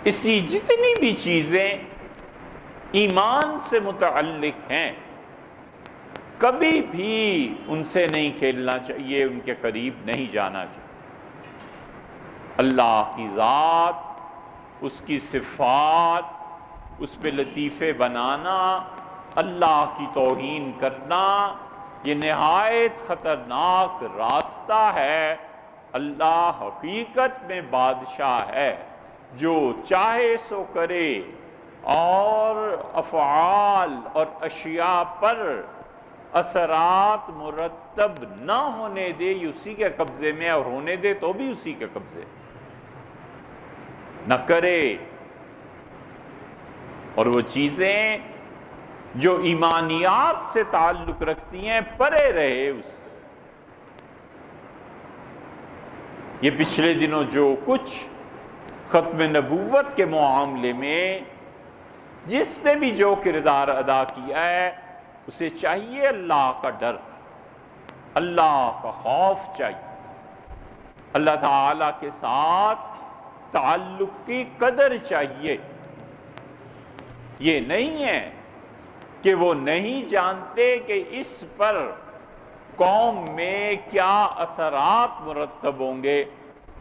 اسی جتنی بھی چیزیں ایمان سے متعلق ہیں کبھی بھی ان سے نہیں کھیلنا چاہیے، ان کے قریب نہیں جانا چاہیے۔ اللہ کی ذات، اس کی صفات، اس پہ لطیفے بنانا، اللہ کی توہین کرنا، یہ نہایت خطرناک راستہ ہے۔ اللہ حقیقت میں بادشاہ ہے، جو چاہے سو کرے اور افعال اور اشیاء پر اثرات مرتب نہ ہونے دے، یہ اسی کے قبضے میں، اور ہونے دے تو بھی اسی کے قبضے نہ کرے۔ اور وہ چیزیں جو ایمانیات سے تعلق رکھتی ہیں پرے رہے اس سے۔ یہ پچھلے دنوں جو کچھ ختم نبوت کے معاملے میں جس نے بھی جو کردار ادا کیا ہے، اسے چاہیے اللہ کا ڈر، اللہ کا خوف چاہیے، اللہ تعالیٰ کے ساتھ تعلق کی قدر چاہیے۔ یہ نہیں ہے کہ وہ نہیں جانتے کہ اس پر قوم میں کیا اثرات مرتب ہوں گے،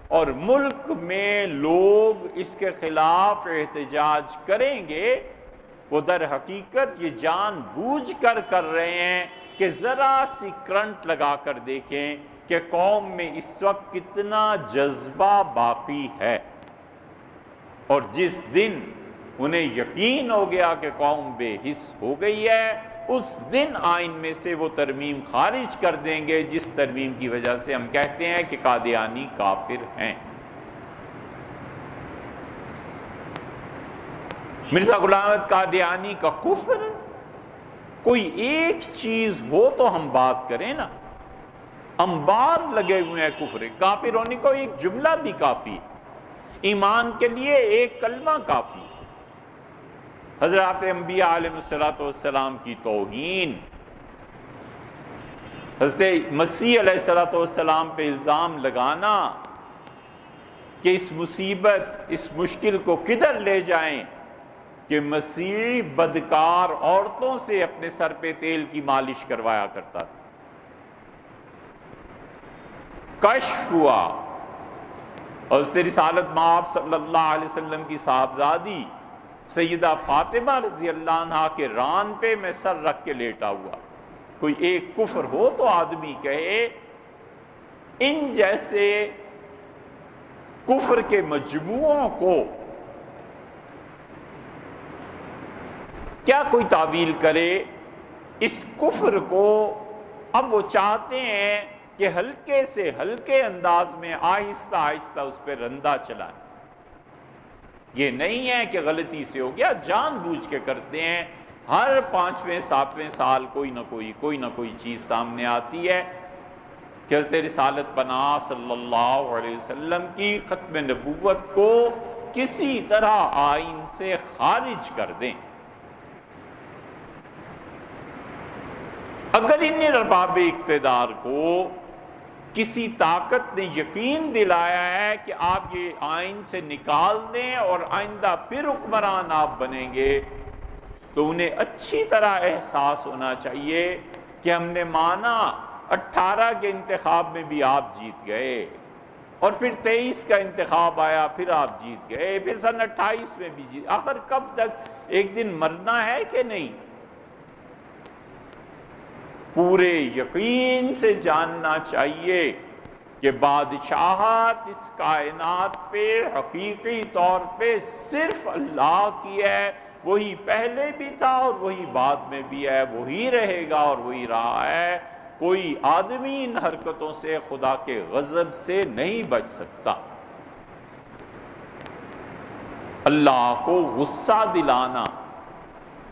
اور ملک میں لوگ اس کے خلاف احتجاج کریں گے۔ وہ در حقیقت یہ جان بوجھ کر رہے ہیں کہ ذرا سی کرنٹ لگا کر دیکھیں کہ قوم میں اس وقت کتنا جذبہ باقی ہے، اور جس دن انہیں یقین ہو گیا کہ قوم بے حس ہو گئی ہے، اس دن آئین میں سے وہ ترمیم خارج کر دیں گے جس ترمیم کی وجہ سے ہم کہتے ہیں کہ قادیانی کافر ہیں۔ مرزا غلام احمد قادیانی کا کفر، کوئی ایک چیز ہو تو ہم بات کریں نا، انبار لگے ہوئے ہیں کفر، کافر ہونے کو ایک جملہ بھی کافی، ایمان کے لیے ایک کلمہ کافی۔ حضرات انبیاء علیہ السلام کی توہین، حضرت مسیح علیہ السلام پہ الزام لگانا کہ اس مصیبت، اس مشکل کو کدھر لے جائیں کہ مسیح بدکار عورتوں سے اپنے سر پہ تیل کی مالش کروایا کرتا تھا۔ کشف ہوا، اور حضرت رسالت مآب صلی اللہ علیہ وسلم کی صاحبزادی سیدہ فاطمہ رضی اللہ عنہ کے ران پہ میں سر رکھ کے لیٹا ہوا۔ کوئی ایک کفر ہو تو آدمی کہے۔ ان جیسے کفر کے مجموعوں کو کیا کوئی تعویل کرے؟ اس کفر کو اب وہ چاہتے ہیں کہ ہلکے سے ہلکے انداز میں آہستہ آہستہ اس پہ رندہ چلائیں۔ یہ نہیں ہے کہ غلطی سے ہو گیا، جان بوجھ کے کرتے ہیں۔ ہر 5ویں 7ویں سال کوئی نہ کوئی چیز سامنے آتی ہے کہ حضرت رسالت پناہ صلی اللہ علیہ وسلم کی ختم نبوت کو کسی طرح آئین سے خارج کر دیں۔ اگر ان ارباب اقتدار کو کسی طاقت نے یقین دلایا ہے کہ آپ یہ آئین سے نکال دیں اور آئندہ پھر حکمران آپ بنیں گے، تو انہیں اچھی طرح احساس ہونا چاہیے کہ ہم نے مانا 18 کے انتخاب میں بھی آپ جیت گئے، اور پھر 23 کا انتخاب آیا پھر آپ جیت گئے، پھر سن 28 میں بھی جیت، آخر کب تک؟ ایک دن مرنا ہے کہ نہیں؟ پورے یقین سے جاننا چاہیے کہ بادشاہت اس کائنات پہ حقیقی طور پہ صرف اللہ کی ہے۔ وہی پہلے بھی تھا اور وہی بعد میں بھی ہے، وہی رہے گا اور وہی رہا ہے۔ کوئی آدمی ان حرکتوں سے خدا کے غضب سے نہیں بچ سکتا۔ اللہ کو غصہ دلانا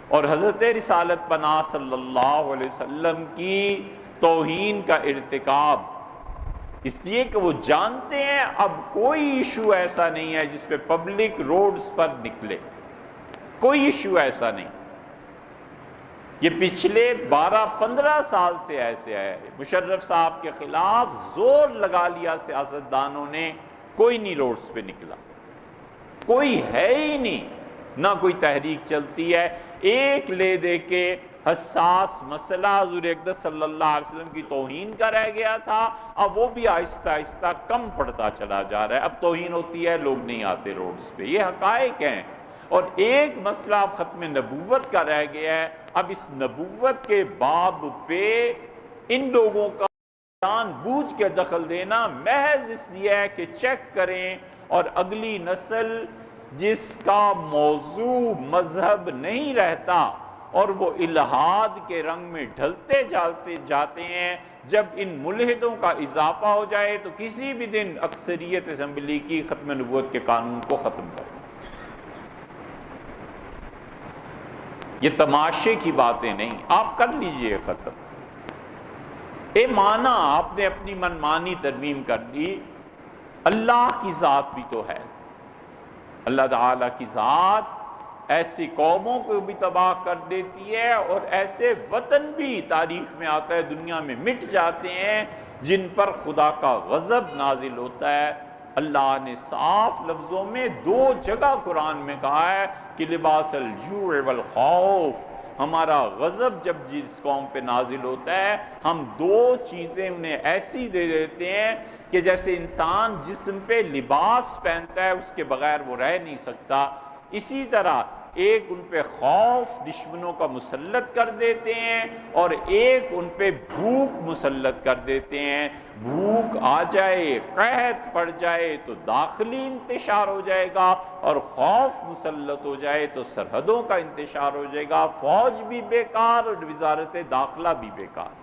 اور حضرت رسالت پناہ صلی اللہ علیہ وسلم کی توہین کا ارتکاب، اس لیے کہ وہ جانتے ہیں اب کوئی ایشو ایسا نہیں ہے جس پہ پبلک روڈز پر نکلے، کوئی ایشو ایسا نہیں۔ یہ پچھلے 12-15 سال سے ایسے ہے۔ مشرف صاحب کے خلاف زور لگا لیا سیاستدانوں نے، کوئی نہیں روڈز پہ نکلا۔ کوئی ہے ہی نہیں، نہ کوئی تحریک چلتی ہے۔ ایک لے دے کے حساس مسئلہ حضور اقدس صلی اللہ علیہ وسلم کی توہین کا رہ گیا تھا، اب وہ بھی آہستہ آہستہ کم پڑتا چلا جا رہا ہے۔ اب توہین ہوتی ہے، لوگ نہیں آتے روڈز پہ، یہ حقائق ہیں۔ اور ایک مسئلہ اب ختم نبوت کا رہ گیا ہے، اب اس نبوت کے باب پہ ان لوگوں کا جان بوجھ کے دخل دینا محض اس لیے ہے کہ چیک کریں، اور اگلی نسل جس کا موضوع مذہب نہیں رہتا اور وہ الہاد کے رنگ میں ڈھلتے جاتے ہیں، جب ان ملحدوں کا اضافہ ہو جائے تو کسی بھی دن اکثریت اسمبلی کی ختم نبوت کے قانون کو ختم کرے۔ یہ تماشے کی باتیں نہیں، آپ کر لیجئے ختم۔ اے مانا آپ نے اپنی منمانی ترمیم کر لی، اللہ کی ذات بھی تو ہے۔ اللہ تعالیٰ کی ذات ایسی قوموں کو بھی تباہ کر دیتی ہے، اور ایسے وطن بھی تاریخ میں آتا ہے دنیا میں مٹ جاتے ہیں جن پر خدا کا غضب نازل ہوتا ہے۔ اللہ نے صاف لفظوں میں 2 جگہ قرآن میں کہا ہے کہ لباس الجوع والخوف، ہمارا غضب جب جس قوم پہ نازل ہوتا ہے ہم 2 چیزیں انہیں ایسی دے دیتے ہیں کہ جیسے انسان جسم پہ لباس پہنتا ہے اس کے بغیر وہ رہ نہیں سکتا، اسی طرح ایک ان پہ خوف دشمنوں کا مسلط کر دیتے ہیں، اور ایک ان پہ بھوک مسلط کر دیتے ہیں۔ بھوک آ جائے، قحط پڑ جائے تو داخلی انتشار ہو جائے گا، اور خوف مسلط ہو جائے تو سرحدوں کا انتشار ہو جائے گا، فوج بھی بیکار اور وزارت داخلہ بھی بیکار۔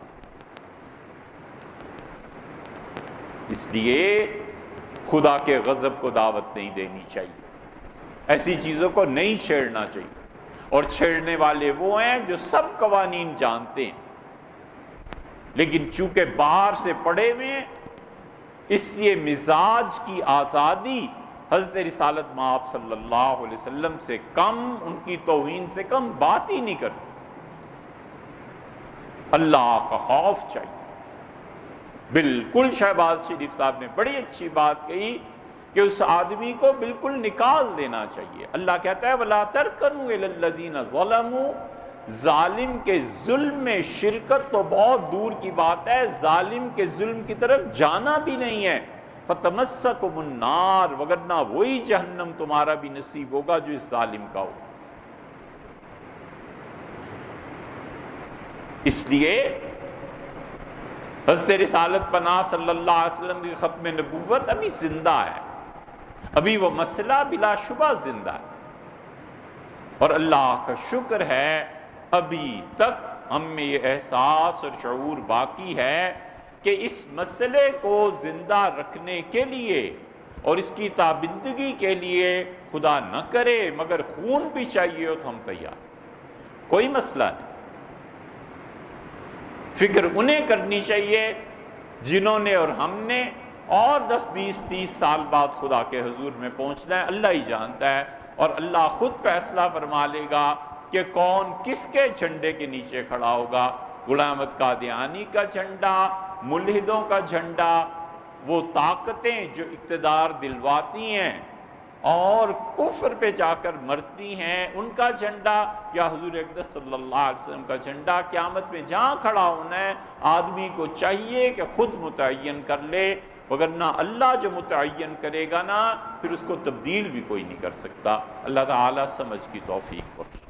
اس لیے خدا کے غضب کو دعوت نہیں دینی چاہیے، ایسی چیزوں کو نہیں چھیڑنا چاہیے، اور چھیڑنے والے وہ ہیں جو سب قوانین جانتے ہیں لیکن چونکہ باہر سے پڑے ہوئے ہیں، اس لیے مزاج کی آزادی حضرت رسالت مآب صلی اللہ علیہ وسلم سے کم، ان کی توہین سے کم بات ہی نہیں کرتے۔ اللہ کا خوف چاہیے۔ بالکل شہباز شریف صاحب نے بڑی اچھی بات کہی کہ اس آدمی کو بالکل نکال دینا چاہیے۔ اللہ کہتا ہے وَلَا تَرْكَنُوا إِلَى الَّذِينَ ظَلَمُوا، ظالم کے ظلم میں شرکت تو بہت دور کی بات ہے، ظالم کے ظلم کی طرف جانا بھی نہیں ہے۔ فَتَمَسَّكُمُ النَّارُ، وگرنہ وہی جہنم تمہارا بھی نصیب ہوگا جو اس ظالم کا ہو۔ اس لیے حضرت رسالت پناہ صلی اللہ علیہ وسلم کی ختم نبوت ابھی زندہ ہے، ابھی وہ مسئلہ بلا شبہ زندہ ہے، اور اللہ کا شکر ہے ابھی تک ہم میں یہ احساس اور شعور باقی ہے کہ اس مسئلے کو زندہ رکھنے کے لیے اور اس کی تابندگی کے لیے خدا نہ کرے مگر خون بھی چاہیے ہو تو ہم تیار، کوئی مسئلہ نہیں۔ فکر انہیں کرنی چاہیے جنہوں نے اور ہم نے اور 10 20 30 سال بعد خدا کے حضور میں پہنچنا ہے، اللہ ہی جانتا ہے، اور اللہ خود فیصلہ فرما لے گا کہ کون کس کے جھنڈے کے نیچے کھڑا ہوگا۔ غلام احمد قادیانی کا جھنڈا، ملحدوں کا جھنڈا، وہ طاقتیں جو اقتدار دلواتی ہیں اور کفر پہ جا کر مرتی ہیں، ان کا جھنڈا، یا حضور اقدس صلی اللہ علیہ وسلم کا جھنڈا، قیامت میں جہاں کھڑا ہونا ہے آدمی کو چاہیے کہ خود متعین کر لے، وگرنہ اللہ جو متعین کرے گا نا پھر اس کو تبدیل بھی کوئی نہیں کر سکتا۔ اللہ تعالیٰ سمجھ کی توفیق بخشے۔